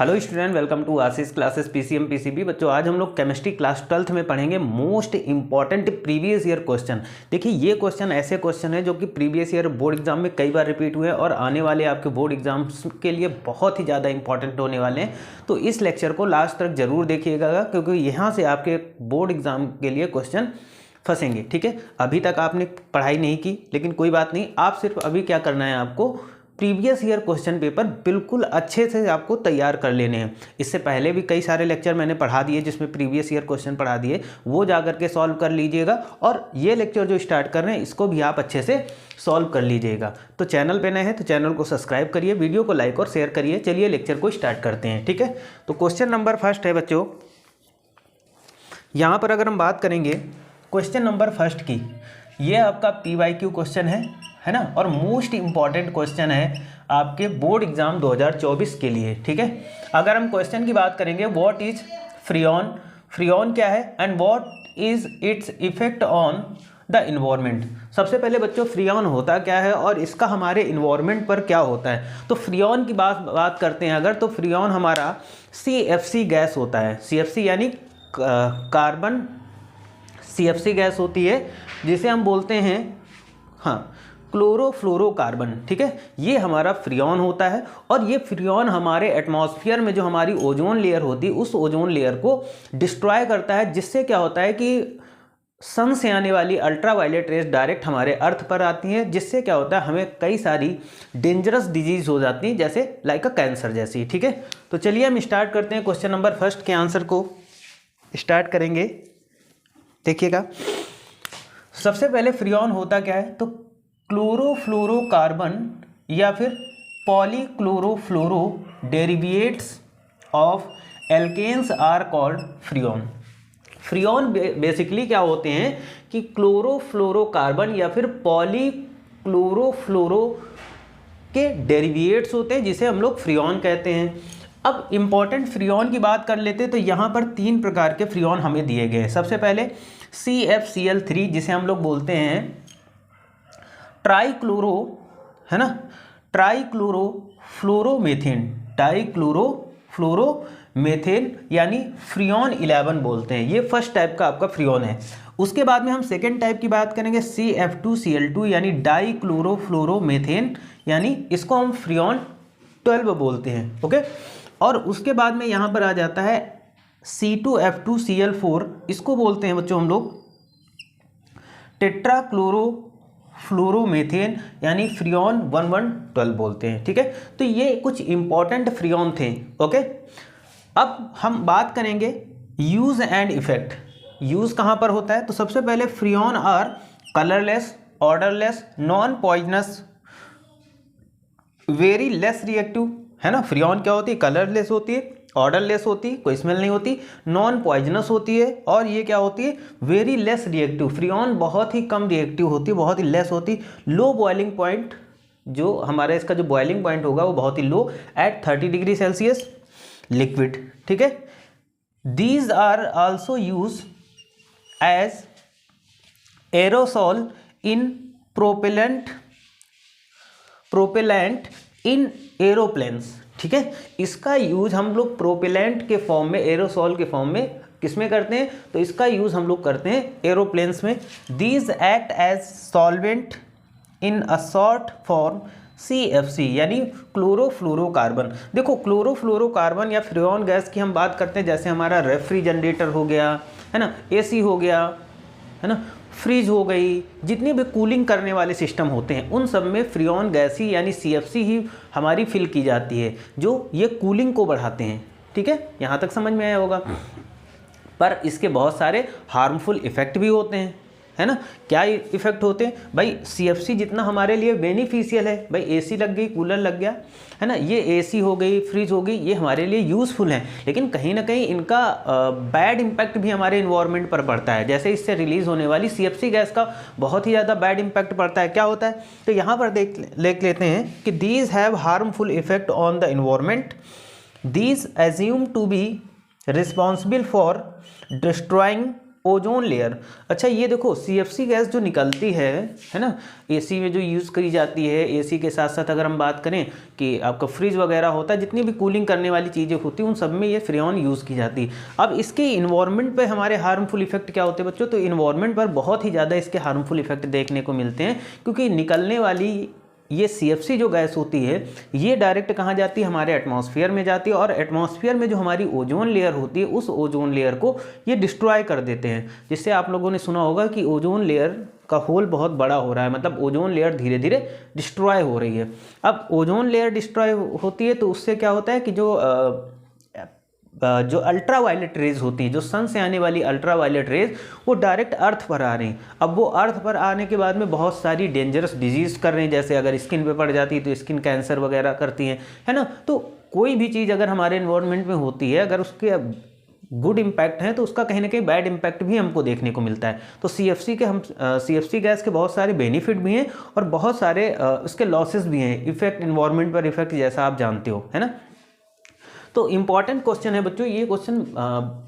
Hello student, welcome to Ashish classes PCM PCB. बच्चों, आज हम लोग केमिस्ट्री क्लास 12th में पढ़ेंगे most important previous year question. देखिए, ये क्वेश्चन ऐसे क्वेश्चन है जो कि प्रीवियस ईयर बोर्ड एग्जाम में कई बार रिपीट हुए हैं और आने वाले आपके बोर्ड एग्जाम्स के लिए बहुत ही ज़्यादा इंपॉर्टेंट होने वाले हैं। तो इस लेक्चर को लास्ट तक जरूर देखिएगा, क्योंकि यहाँ से आपके बोर्ड एग्जाम के लिए क्वेश्चन फंसेंगे। ठीक है, अभी तक आपने पढ़ाई नहीं की, लेकिन कोई बात नहीं, आप सिर्फ अभी क्या करना है, आपको प्रीवियस ईयर क्वेश्चन पेपर बिल्कुल अच्छे से आपको तैयार कर लेने हैं। इससे पहले भी कई सारे लेक्चर मैंने पढ़ा दिए जिसमें प्रीवियस ईयर क्वेश्चन पढ़ा दिए, वो जा करके सॉल्व कर लीजिएगा। और ये लेक्चर जो स्टार्ट कर रहे हैं इसको भी आप अच्छे से सॉल्व कर लीजिएगा। तो चैनल पे नए हैं तो चैनल को सब्सक्राइब करिए, वीडियो को लाइक और शेयर करिए। चलिए लेक्चर को स्टार्ट करते हैं। ठीक है, तो क्वेश्चन नंबर फर्स्ट है बच्चों, यहाँ पर अगर हम बात करेंगे क्वेश्चन नंबर फर्स्ट की, ये आपका PYQ क्वेश्चन है ना, और मोस्ट इंपॉर्टेंट क्वेश्चन है आपके बोर्ड एग्जाम 2024 के लिए। ठीक है, अगर हम क्वेश्चन की बात करेंगे, व्हाट इज फ्रियॉन, फ्रियॉन क्या है and what is its effect on the environment. सबसे पहले बच्चों, फ्रियॉन होता क्या है और इसका हमारे इन्वायरमेंट पर क्या होता है। तो फ्रियॉन की बात करते हैं अगर, तो फ्रियॉन हमारा CFC गैस होता है। CFC यानी कार्बन CFC गैस होती है, जिसे हम बोलते हैं क्लोरोफ्लोरोकार्बन। ठीक है, ये हमारा फ्रियॉन होता है और ये फ्रियॉन हमारे एटमॉस्फेयर में जो हमारी ओजोन लेयर होती है उस ओजोन लेयर को डिस्ट्रॉय करता है, जिससे क्या होता है कि सन से आने वाली अल्ट्रावायलेट रेज डायरेक्ट हमारे अर्थ पर आती हैं, जिससे क्या होता है हमें कई सारी डेंजरस डिजीज हो जाती हैं, जैसे लाइक कैंसर जैसी। ठीक है, तो चलिए हम स्टार्ट करते हैं। क्वेश्चन नंबर फर्स्ट के आंसर को स्टार्ट करेंगे। देखिएगा, सबसे पहले फ्रियॉन होता क्या है, तो क्लोरोफ्लोरोकार्बन या फिर polychlorofluoro derivatives of alkanes are called freon. Freon basically क्या होते हैं कि क्लोरोफ्लोरोकार्बन या फिर पॉलीक्लोरोफ्लोरो के डेरिवेट्स होते हैं, जिसे हम लोग फ्रियॉन कहते हैं। अब इंपॉर्टेंट फ्रियॉन की बात कर लेते हैं, तो यहाँ पर 3 प्रकार के फ्रियॉन हमें दिए गए हैं। सबसे पहले CFCl3, जिसे हम लोग बोलते हैं ट्राइक्लोरो, है ना, ट्राइक्लोरोफ्लोरोमेथेन, डाइक्लोरोफ्लोरोमेथेन यानी फ्रियॉन 11 बोलते हैं। ये फर्स्ट टाइप का आपका फ्रियॉन है। उसके बाद में हम सेकेंड टाइप की बात करेंगे, CF2Cl2 यानी डाइक्लोरोफ्लोरोमेथेन, यानी इसको हम फ्रियॉन 12 बोलते हैं। ओके, और उसके बाद में यहाँ पर आ जाता है C2F2Cl4, इसको बोलते हैं बच्चों हम लोग टेट्राक्लोरोफ्लोरोमेथेन यानी फ्रियॉन 1112 बोलते हैं। ठीक है, तो ये कुछ इंपॉर्टेंट फ्रियॉन थे। ओके, अब हम बात करेंगे यूज एंड इफेक्ट। यूज कहाँ पर होता है, तो सबसे पहले freon are colourless, odourless, non poisonous, very less reactive, है ना। फ्रियॉन क्या होती है, कलरलेस होती है, ऑर्डरलेस होती है, कोई स्मेल नहीं होती, नॉन पॉइजनस होती है, और ये क्या होती है, वेरी लेस रिएक्टिव। फ्रियॉन बहुत ही कम रिएक्टिव होती है, बहुत ही लेस होती, लो बॉइलिंग पॉइंट, जो हमारा इसका जो बॉइलिंग पॉइंट होगा वो बहुत ही low, at 30 degree Celsius liquid. ठीक है, these are also use as aerosol in propellant in aeroplanes. ठीक है, इसका यूज हम लोग प्रोपेलेंट के फॉर्म में, एरोसॉल के फॉर्म में किसमें करते हैं, तो इसका यूज हम लोग करते हैं एरोप्लेन्स में। These act as solvent in a short form CFC यानी क्लोरोफ्लोरोकार्बन। देखो, क्लोरोफ्लोरोकार्बन या फ्रियॉन गैस की हम बात करते हैं, जैसे हमारा रेफ्रिजरेटर हो गया, है ना, AC हो गया, है ना, फ्रिज हो गई, जितनी भी कूलिंग करने वाले सिस्टम होते हैं उन सब में फ्रियॉन गैस ही यानी CFC ही हमारी फिल की जाती है, जो ये कूलिंग को बढ़ाते हैं। ठीक है, यहाँ तक समझ में आया होगा। पर इसके बहुत सारे हार्मफुल इफेक्ट भी होते हैं, है ना। क्या इफेक्ट होते हैं भाई, CFC जितना हमारे लिए बेनिफिशियल है, भाई AC लग गई, कूलर लग गया, है ना, ये AC हो गई, फ्रिज हो गई, ये हमारे लिए यूज़फुल हैं, लेकिन कहीं ना कहीं इनका बैड इम्पैक्ट भी हमारे इन्वायरमेंट पर पड़ता है। जैसे इससे रिलीज़ होने वाली CFC गैस का बहुत ही ज़्यादा बैड इम्पैक्ट पड़ता है। क्या होता है, तो यहाँ पर देख लेते हैं कि these have harmful effect on the environment, these assume to be responsible for destroying ozone layer. अच्छा ये देखो CFC गैस जो निकलती है ना, एसी में जो यूज़ करी जाती है, एसी के साथ साथ अगर हम बात करें कि आपका फ्रिज वगैरह होता है, जितनी भी कूलिंग करने वाली चीज़ें होती हैं उन सब में ये फ्रेऑन यूज़ की जाती है। अब इसके इन्वायरमेंट पे हमारे हार्मफुल इफेक्ट क्या होते हैं बच्चों, तो इन्वायरमेंट पर बहुत ही ज़्यादा इसके हार्मफुल इफेक्ट देखने को मिलते हैं, क्योंकि निकलने वाली ये CFC जो गैस होती है ये डायरेक्ट कहाँ जाती है, हमारे एटमॉस्फेयर में जाती है, और एटमॉस्फेयर में जो हमारी ओजोन लेयर होती है उस ओजोन लेयर को ये डिस्ट्रॉय कर देते हैं, जिससे आप लोगों ने सुना होगा कि ओजोन लेयर का होल बहुत बड़ा हो रहा है, मतलब ओजोन लेयर धीरे धीरे डिस्ट्रॉय हो रही है। अब ओजोन लेयर डिस्ट्रॉय होती है तो उससे क्या होता है कि जो अल्ट्रा वायलेट रेज होती हैं, जो सन से आने वाली अल्ट्रा वायलेट रेज वो डायरेक्ट अर्थ पर आ रही हैं। अब वो अर्थ पर आने के बाद में बहुत सारी डेंजरस डिजीज़ कर रही हैं, जैसे अगर स्किन पे पड़ जाती है तो स्किन कैंसर वगैरह करती हैं, है ना। तो कोई भी चीज़ अगर हमारे एनवायरनमेंट में होती है, अगर उसके गुड इम्पैक्ट है तो उसका कहीं ना कहीं बैड इम्पैक्ट भी हमको देखने को मिलता है। तो CFC गैस के बहुत सारे बेनिफिट भी हैं और बहुत सारे उसके लॉसेस भी हैं, इफेक्ट इन्वायरमेंट पर इफेक्ट, जैसा आप जानते हो, है ना। तो इम्पॉर्टेंट क्वेश्चन है बच्चों, ये क्वेश्चन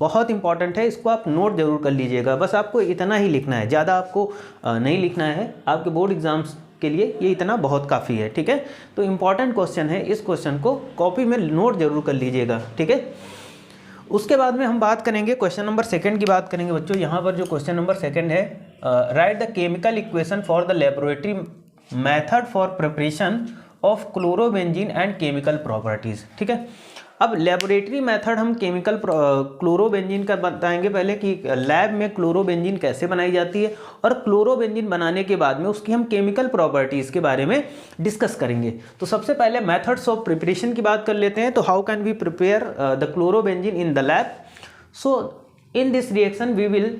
बहुत इंपॉर्टेंट है, इसको आप नोट जरूर कर लीजिएगा। बस आपको इतना ही लिखना है, ज़्यादा आपको नहीं लिखना है, आपके बोर्ड एग्जाम्स के लिए ये इतना बहुत काफ़ी है, ठीक है। तो इम्पॉर्टेंट क्वेश्चन है, इस क्वेश्चन को कॉपी में नोट जरूर कर लीजिएगा, ठीक है। उसके बाद में हम बात करेंगे क्वेश्चन नंबर 2 की बात करेंगे बच्चों। यहाँ पर जो क्वेश्चन नंबर 2 है, right the chemical equation for the laboratory method for preparation of chlorobenzene and chemical properties, ठीक है। अब लेबोरेटरी मेथड हम केमिकल क्लोरोबेंजीन का बताएंगे पहले कि लैब में क्लोरोबेंजीन कैसे बनाई जाती है, और क्लोरोबेंजीन बनाने के बाद में उसकी हम केमिकल प्रॉपर्टीज़ के बारे में डिस्कस करेंगे। तो सबसे पहले मेथड्स ऑफ प्रिपरेशन की बात कर लेते हैं। तो how can we prepare the chlorobenzene in the lab. So in this reaction we will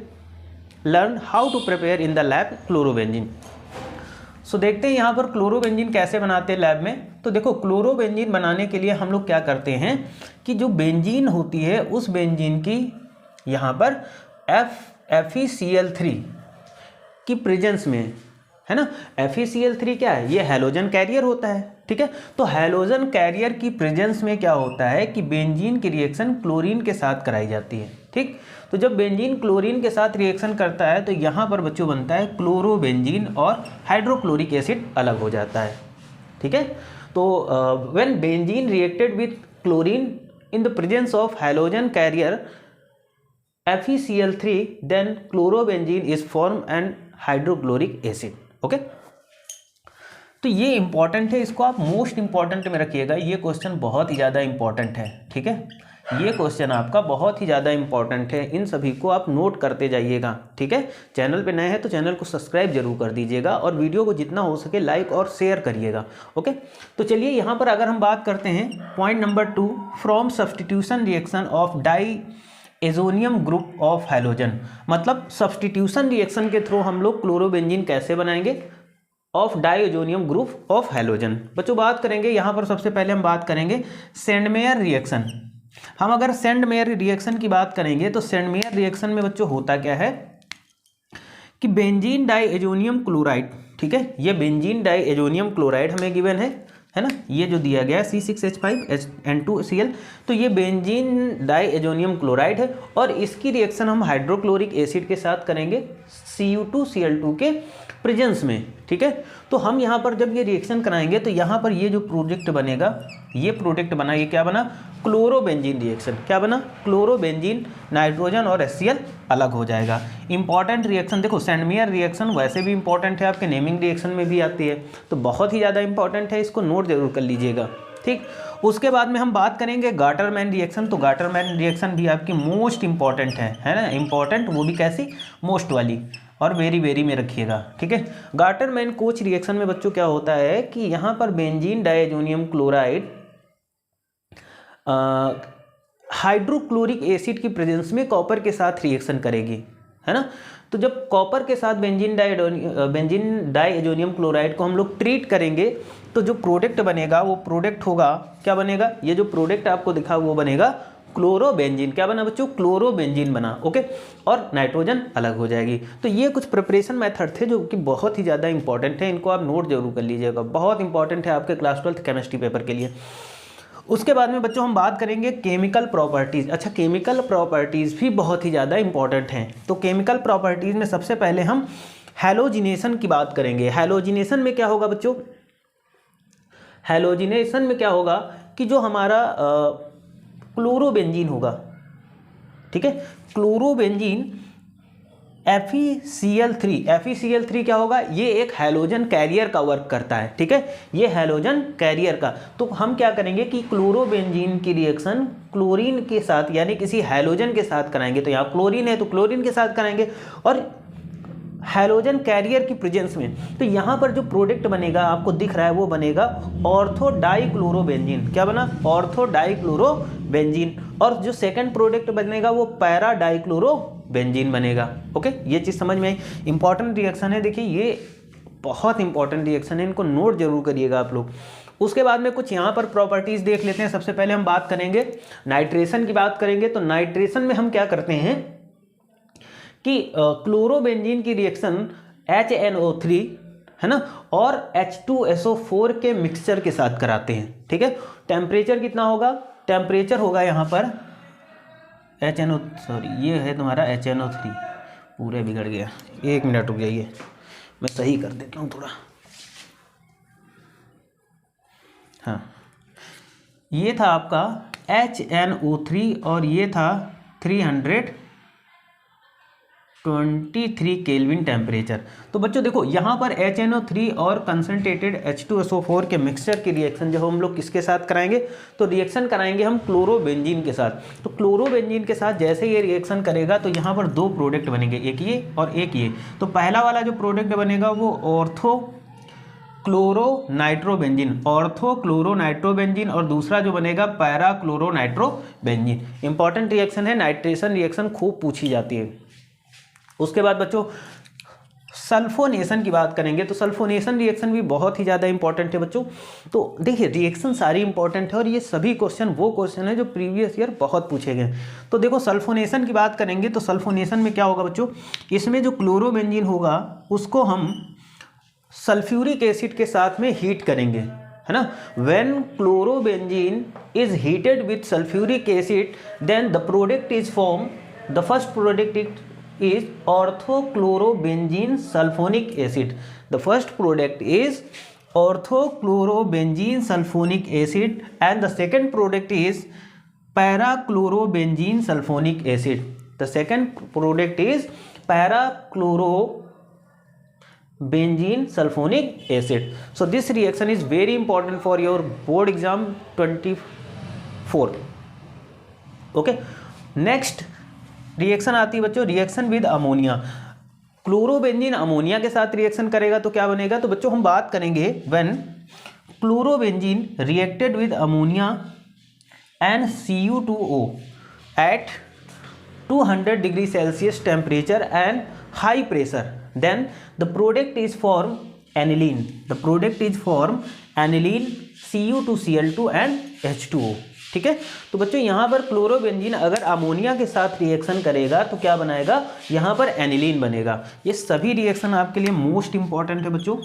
learn how to prepare in the lab chlorobenzene. सो देखते हैं यहाँ पर क्लोरोबेंजीन कैसे बनाते हैं लैब में। तो देखो क्लोरोबेंजीन बनाने के लिए हम लोग क्या करते हैं कि जो बेंजीन होती है उस बेंजीन की यहाँ पर FeCl3 की प्रेजेंस में, है ना। FeCl3 क्या है, ये हैलोजन कैरियर होता है, ठीक है। तो हैलोजन कैरियर की प्रेजेंस में क्या होता है कि बेंजीन की रिएक्शन क्लोरीन के साथ कराई जाती है, ठीक। तो जब बेंजीन क्लोरीन के साथ रिएक्शन करता है तो यहाँ पर बच्चों बनता है क्लोरोबेंजीन और हाइड्रोक्लोरिक एसिड अलग हो जाता है, ठीक है। तो when benzene reacted with chlorine in the presence of halogen carrier FeCl3 then chlorobenzene is form and hydrochloric acid, okay. तो ये इंपॉर्टेंट है, इसको आप मोस्ट इंपॉर्टेंट में रखिएगा। ये क्वेश्चन बहुत ही ज़्यादा इंपॉर्टेंट है, ठीक है। ये क्वेश्चन आपका बहुत ही ज़्यादा इंपॉर्टेंट है, इन सभी को आप नोट करते जाइएगा, ठीक है। चैनल पे नए हैं तो चैनल को सब्सक्राइब जरूर कर दीजिएगा और वीडियो को जितना हो सके लाइक और शेयर करिएगा, ओके। तो चलिए यहाँ पर अगर हम बात करते हैं point number 2, from substitution reaction of diazonium group of halogen, मतलब सब्सटीट्यूशन रिएक्शन के थ्रू हम लोग क्लोरोबेंजीन कैसे बनाएंगे of diazonium group of halogen. बच्चों बात करेंगे यहाँ पर सबसे पहले हम बात करेंगे सेंडमेयर रिएक्शन। हम अगर सेंडमेयर रिएक्शन की बात करेंगे तो सेंडमेयर रिएक्शन में बच्चों होता क्या है कि बेंजीन डाईएजोनियम क्लोराइड, ठीक है। ये बेंजीन डाईएजोनियम क्लोराइड हमें गिवन है ना, ये जो दिया गया है C6H5N2Cl, तो ये बेंजीन डाईएजोनियम क्लोराइड है और इसकी रिएक्शन हम हाइड्रोक्लोरिक एसिड के साथ करेंगे Cu2Cl2 के प्रेजेंस में, ठीक है। तो हम यहाँ पर जब ये रिएक्शन कराएंगे तो यहाँ पर ये जो प्रोडक्ट बनेगा, ये प्रोडक्ट बना, ये क्या बना, क्लोरोबेंजीन रिएक्शन। क्या बना, क्लोरोबेंजीन, नाइट्रोजन और HCl अलग हो जाएगा। इंपॉर्टेंट रिएक्शन, देखो सेंडमेयर रिएक्शन वैसे भी इंपॉर्टेंट है, आपके नेमिंग रिएक्शन में भी आती है, तो बहुत ही ज़्यादा इंपॉर्टेंट है, इसको नोट जरूर कर लीजिएगा, ठीक। उसके बाद में हम बात करेंगे गाटरमैन रिएक्शन। तो गाटरमैन रिएक्शन भी आपकी मोस्ट इंपॉर्टेंट है ना, इंपॉर्टेंट, वो भी कैसी, मोस्ट वाली, और वेरी वेरी में रखिएगा, ठीक है। गाटरमैन कोच रिएक्शन में बच्चों क्या होता है कि यहाँ पर benzene diazonium chloride hydrochloric acid की प्रेजेंस में कॉपर के साथ रिएक्शन करेगी, है ना। तो जब कॉपर के साथ बेंजीन डाईएजोनियम क्लोराइड को हम लोग ट्रीट करेंगे तो जो प्रोडक्ट बनेगा वो प्रोडक्ट होगा, क्या बनेगा, ये जो प्रोडक्ट आपको दिखा वो बनेगा क्लोरोबेंजीन। क्या बना बच्चों, क्लोरोबेंजीन बना, ओके, और नाइट्रोजन अलग हो जाएगी। तो ये कुछ प्रिपरेशन मेथड थे जो कि बहुत ही ज़्यादा इंपॉर्टेंट है, इनको आप नोट जरूर कर लीजिएगा, बहुत इंपॉर्टेंट है आपके क्लास 12th केमिस्ट्री पेपर के लिए। उसके बाद में बच्चों हम बात करेंगे केमिकल प्रॉपर्टीज़। अच्छा, केमिकल प्रॉपर्टीज़ भी बहुत ही ज़्यादा इंपॉर्टेंट हैं। तो केमिकल प्रॉपर्टीज़ में सबसे पहले हम हैलोजिनेशन की बात करेंगे। हैलोजिनेशन में क्या होगा बच्चों, हैलोजिनेशन में क्या होगा कि जो हमारा क्लोरोबेंजीन होगा, ठीक है, क्लोरोबेंजीन FeCl3 क्या होगा, ये एक हैलोजन कैरियर का वर्क करता है, ठीक है, ये हैलोजन कैरियर का। तो हम क्या करेंगे कि क्लोरोबेंजीन की रिएक्शन क्लोरीन के साथ यानी किसी हैलोजन के साथ कराएंगे। तो यहाँ क्लोरीन है तो क्लोरीन के साथ कराएंगे और हैलोजन कैरियर की प्रेजेंस में। तो यहाँ पर जो प्रोडक्ट बनेगा आपको दिख रहा है वो बनेगा ऑर्थो डाइक्लोरोबेंजीन। क्या बना, ऑर्थो डाइक्लोरोबेंजीन। और जो सेकंड प्रोडक्ट बनेगा वो पैरा डाइक्लोरोबेंजीन बनेगा। ओके, ये चीज़ समझ में आई। इंपॉर्टेंट रिएक्शन है, देखिए ये बहुत इंपॉर्टेंट रिएक्शन है, इनको नोट जरूर करिएगा आप लोग। उसके बाद में कुछ यहाँ पर प्रॉपर्टीज़ देख लेते हैं। सबसे पहले हम बात करेंगे नाइट्रेशन की बात करेंगे। तो नाइट्रेशन में हम क्या करते हैं कि क्लोरोबेंजीन की रिएक्शन HNO3 है ना और H2SO4 के मिक्सचर के साथ कराते हैं, ठीक है। टेम्परेचर कितना होगा, टेम्परेचर होगा यहाँ पर ये है तुम्हारा HNO3, पूरे बिगड़ गया, 1 मिनट रुक जाइए मैं सही कर देता हूँ थोड़ा। हाँ, ये था आपका HNO3 और ये था 323 केल्विन टेम्परेचर। तो बच्चों देखो यहाँ पर HNO3 और कंसनट्रेटेड H2SO4 के मिक्सचर की रिएक्शन जो हम लोग किसके साथ कराएंगे, तो रिएक्शन कराएंगे हम क्लोरोबेंजीन के साथ। तो क्लोरोबेंजीन के साथ जैसे ये रिएक्शन करेगा तो यहाँ पर 2 प्रोडक्ट बनेंगे, एक ये और एक ये। तो पहला वाला जो प्रोडक्ट बनेगा वो ऑर्थो क्लोरोनाइट्रोबेंजीन, ऑर्थो क्लोरोनाइट्रोबेंजीन, और दूसरा जो बनेगा पैरा क्लोरोनाइट्रोबेंजीन। इंपॉर्टेंट रिएक्शन है, नाइट्रेशन रिएक्शन खूब पूछी जाती है। उसके बाद बच्चों सल्फोनेशन की बात करेंगे। तो सल्फोनेशन रिएक्शन भी बहुत ही ज़्यादा इंपॉर्टेंट है बच्चों। तो देखिए रिएक्शन सारी इंपॉर्टेंट है और ये सभी क्वेश्चन वो क्वेश्चन है जो प्रीवियस ईयर बहुत पूछे गए। तो देखो सल्फोनेशन की बात करेंगे तो सल्फोनेशन में क्या होगा बच्चों, इसमें जो क्लोरोबेंजीन होगा उसको हम सल्फ्यूरिक एसिड के साथ में हीट करेंगे, है ना। When chlorobenzene is heated with sulphuric acid then the product is form, the first product is orthochlorobenzene sulfonic acid. The first product is orthochlorobenzene sulfonic acid and the second product is parachlorobenzene sulfonic acid. The second product is parachlorobenzene sulfonic acid. So this reaction is very important for your board exam 24. Okay, next reaction आती है बच्चों reaction with ammonia. Chlorobenzene ammonia के साथ reaction करेगा तो क्या बनेगा, तो बच्चों हम बात करेंगे when chlorobenzene reacted with ammonia and CU2O at 200 degree Celsius temperature and high pressure then the product is form aniline. The product is form aniline CU2Cl2 and H2O, ठीक है। तो बच्चों यहाँ पर क्लोरोबेंजीन अगर अमोनिया के साथ रिएक्शन करेगा तो क्या बनाएगा, यहाँ पर एनिलीन बनेगा। ये सभी रिएक्शन आपके लिए मोस्ट इंपॉर्टेंट है बच्चों,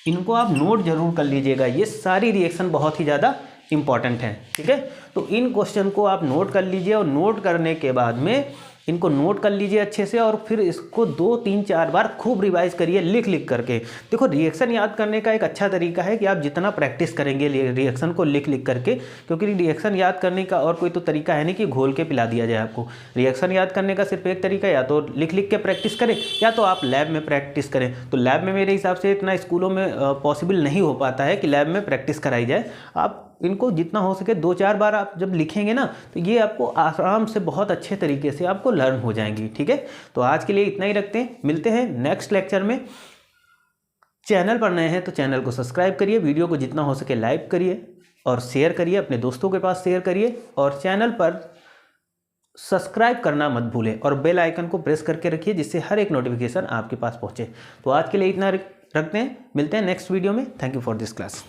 इनको आप नोट जरूर कर लीजिएगा। ये सारी रिएक्शन बहुत ही ज़्यादा इंपॉर्टेंट है, ठीक है। तो इन क्वेश्चन को आप नोट कर लीजिए और नोट करने के बाद में इनको नोट कर लीजिए अच्छे से और फिर इसको 2, 3, 4 बार खूब रिवाइज करिए लिख लिख करके। देखो रिएक्शन याद करने का एक अच्छा तरीका है कि आप जितना प्रैक्टिस करेंगे रिएक्शन को लिख लिख करके, क्योंकि रिएक्शन याद करने का और कोई तो तरीका है नहीं कि घोल के पिला दिया जाए आपको। रिएक्शन याद करने का सिर्फ एक तरीका, या तो लिख लिख के प्रैक्टिस करें या तो आप लैब में प्रैक्टिस करें। तो लैब में मेरे हिसाब से इतना स्कूलों में पॉसिबल नहीं हो पाता है कि लैब में प्रैक्टिस कराई जाए। आप इनको जितना हो सके 2-4 बार आप जब लिखेंगे ना तो ये आपको आराम से बहुत अच्छे तरीके से आपको लर्न हो जाएंगी, ठीक है। तो आज के लिए इतना ही रखते हैं, मिलते हैं नेक्स्ट लेक्चर में। चैनल पर नए हैं तो चैनल को सब्सक्राइब करिए, वीडियो को जितना हो सके लाइक करिए और शेयर करिए, अपने दोस्तों के पास शेयर करिए और चैनल पर सब्सक्राइब करना मत भूलें और बेल आइकन को प्रेस करके रखिए जिससे हर एक नोटिफिकेशन आपके पास पहुँचे। तो आज के लिए इतना रखते हैं, मिलते हैं नेक्स्ट वीडियो में। Thank you for this class.